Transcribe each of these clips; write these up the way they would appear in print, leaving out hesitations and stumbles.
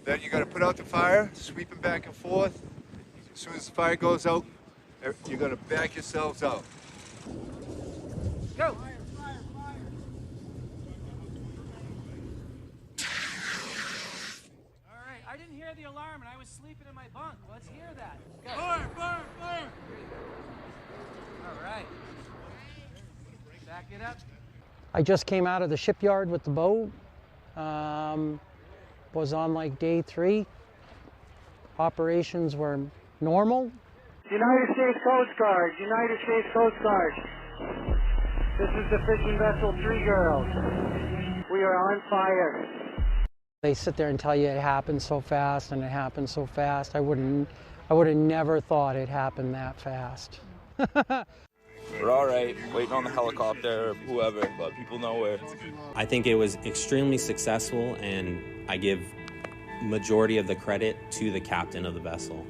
Then you're going to put out the fire, sweeping back and forth. As soon as the fire goes out, you're going to back yourselves out. Go! I didn't hear the alarm and I was sleeping in my bunk. Let's hear that. Go. Fire, fire, fire! All right. Back it up. I just came out of the shipyard with the boat. Was on like day 3. Operations were normal. United States Coast Guard, United States Coast Guard. This is the fishing vessel Three Girls. We are on fire. They sit there and tell you it happened so fast and it happened so fast. I would have never thought it happened that fast. We're all right, waiting on the helicopter or whoever, but people know where. I think it was extremely successful, and I give majority of the credit to the captain of the vessel.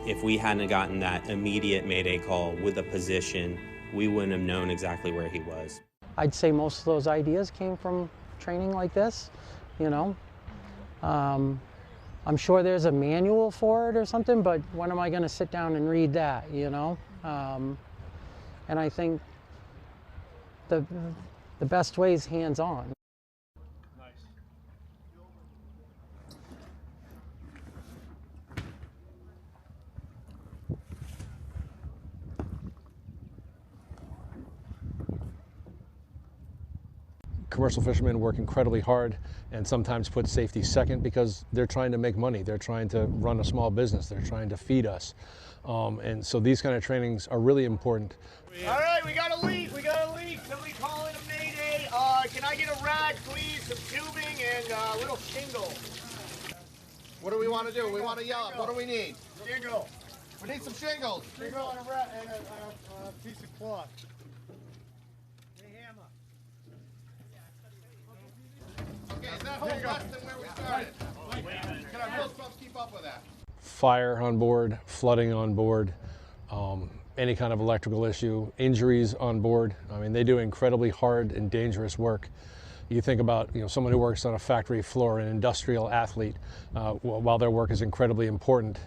If we hadn't gotten that immediate Mayday call with a position, we wouldn't have known exactly where he was. I'd say most of those ideas came from training like this, you know. I'm sure there's a manual for it or something, but when am I going to sit down and read that, you know? And I think the best way is hands-on. Commercial fishermen work incredibly hard and sometimes put safety second because they're trying to make money. They're trying to run a small business. They're trying to feed us. And so these kind of trainings are really important. All right, we got a leak. We got a leak. Somebody call in a mayday. Can I get a rag, please? Some tubing and a little shingle. What do we want to do? We want to yell up. What do we need? Shingle. We need some shingles. Shingle and a piece of cloth. Okay, is that hole less than where we started? Can our post pumps keep up with that? Fire on board, flooding on board, any kind of electrical issue, injuries on board. I mean, they do incredibly hard and dangerous work. You think about, you know, someone who works on a factory floor, an industrial athlete, while their work is incredibly important,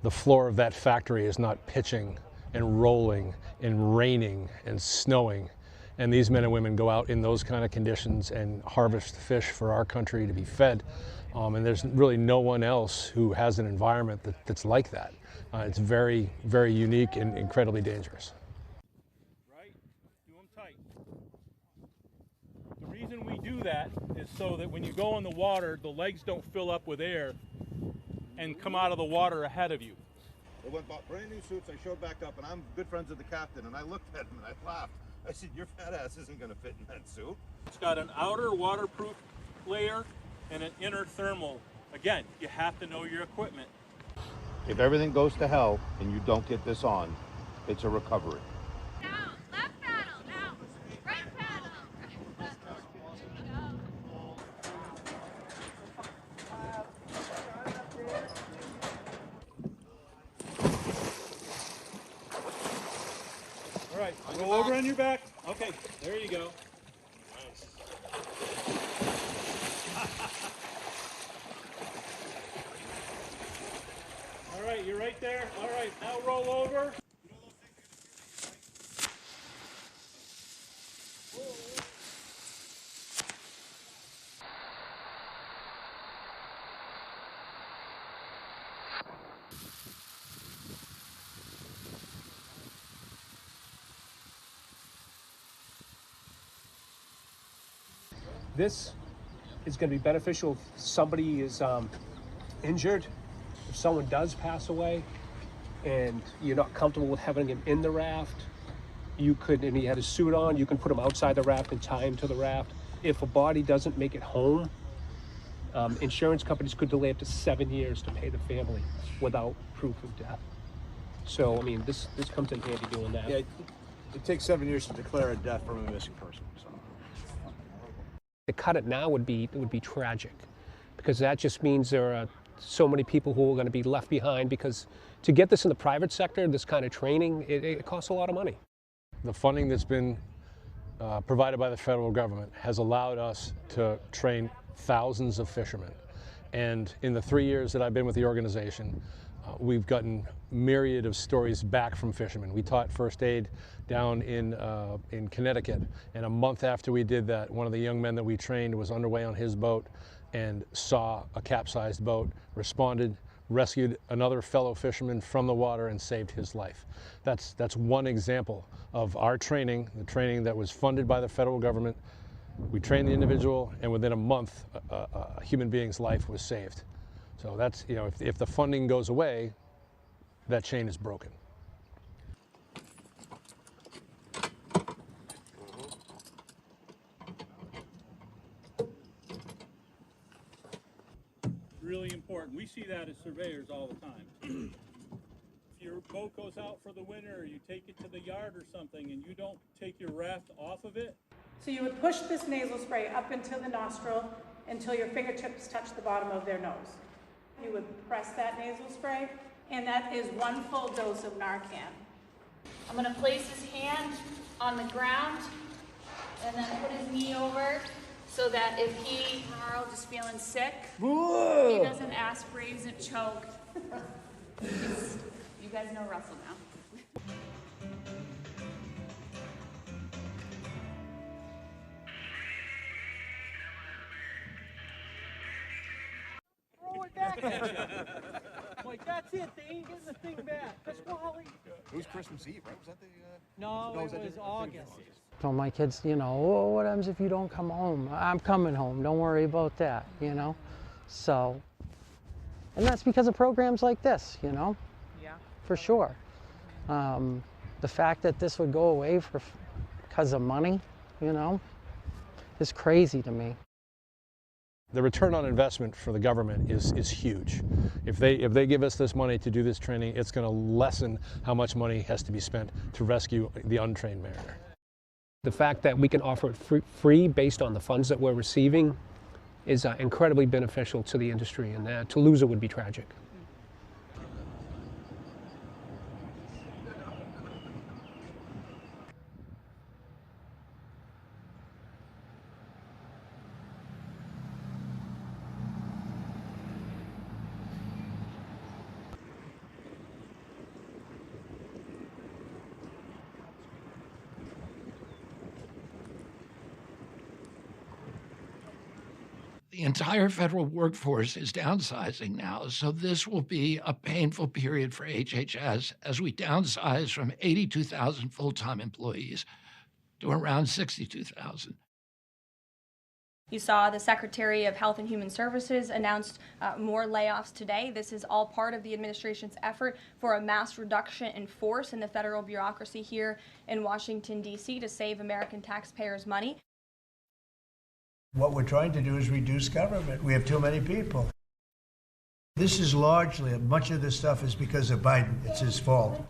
the floor of that factory is not pitching and rolling and raining and snowing. And these men and women go out in those kind of conditions and harvest fish for our country to be fed. And there's really no one else who has an environment that's like that. It's very, very unique and incredibly dangerous. Right? Do them tight. The reason we do that is so that when you go in the water, the legs don't fill up with air and come out of the water ahead of you. They went bought brand new suits. I showed back up, and I'm good friends with the captain, and I looked at him and I laughed. I said, your fat ass isn't going to fit in that suit. It's got an outer waterproof layer and an inner thermal. Again, you have to know your equipment. If everything goes to hell and you don't get this on, it's a recovery. Down, left paddle, down, right paddle. All right, roll over on your back. Okay, there you go. Nice. All right, you're right there. All right, now roll over. This is going to be beneficial if somebody is injured, if someone does pass away, and you're not comfortable with having him in the raft. You could, and he had his suit on, you can put him outside the raft and tie him to the raft. If a body doesn't make it home, insurance companies could delay up to 7 years to pay the family without proof of death. So, I mean, this comes in handy doing that. Yeah, it takes 7 years to declare a death from a missing person. So. To cut it now would be tragic, because that just means there are so many people who are going to be left behind, because to get this in the private sector, this kind of training, it costs a lot of money. The funding that's been provided by the federal government has allowed us to train thousands of fishermen. And in the 3 years that I've been with the organization, we've gotten myriad of stories back from fishermen. We taught first aid down in Connecticut, and a month after we did that, one of the young men that we trained was underway on his boat and saw a capsized boat, responded, rescued another fellow fisherman from the water and saved his life. That's one example of our training, the training that was funded by the federal government. We trained the individual, and within a month, a human being's life was saved. So that's, you know, if the funding goes away, that chain is broken. Really important. We see that as surveyors all the time. If your boat goes out for the winter, or you take it to the yard or something, and you don't take your raft off of it. So you would push this nasal spray up into the nostril until your fingertips touch the bottom of their nose. You would press that nasal spray, and that is 1 full dose of Narcan. I'm going to place his hand on the ground and then put his knee over so that if he, Carl, just feeling sick, he doesn't aspirate, isn't choked. You guys know Russell now. Throw it back at you. Like, that's it. They ain't getting the thing back. That's Wally. It was Christmas Eve, right? Was that the... No, it was August. Tell my kids, you know, oh, what happens if you don't come home? I'm coming home. Don't worry about that, you know? So, and that's because of programs like this, you know? Yeah. For sure. The fact that this would go away because of money, you know, is crazy to me. The return on investment for the government is huge. If they give us this money to do this training, it's going to lessen how much money has to be spent to rescue the untrained mariner. The fact that we can offer it free based on the funds that we're receiving is incredibly beneficial to the industry, and to lose it would be tragic. The entire federal workforce is downsizing now, so this will be a painful period for HHS as we downsize from 82,000 full-time employees to around 62,000. You saw the Secretary of Health and Human Services announced more layoffs today. This is all part of the administration's effort for a mass reduction in force in the federal bureaucracy here in Washington, D.C. to save American taxpayers money. What we're trying to do is reduce government. We have too many people. This is largely, much of this stuff is because of Biden. It's his fault.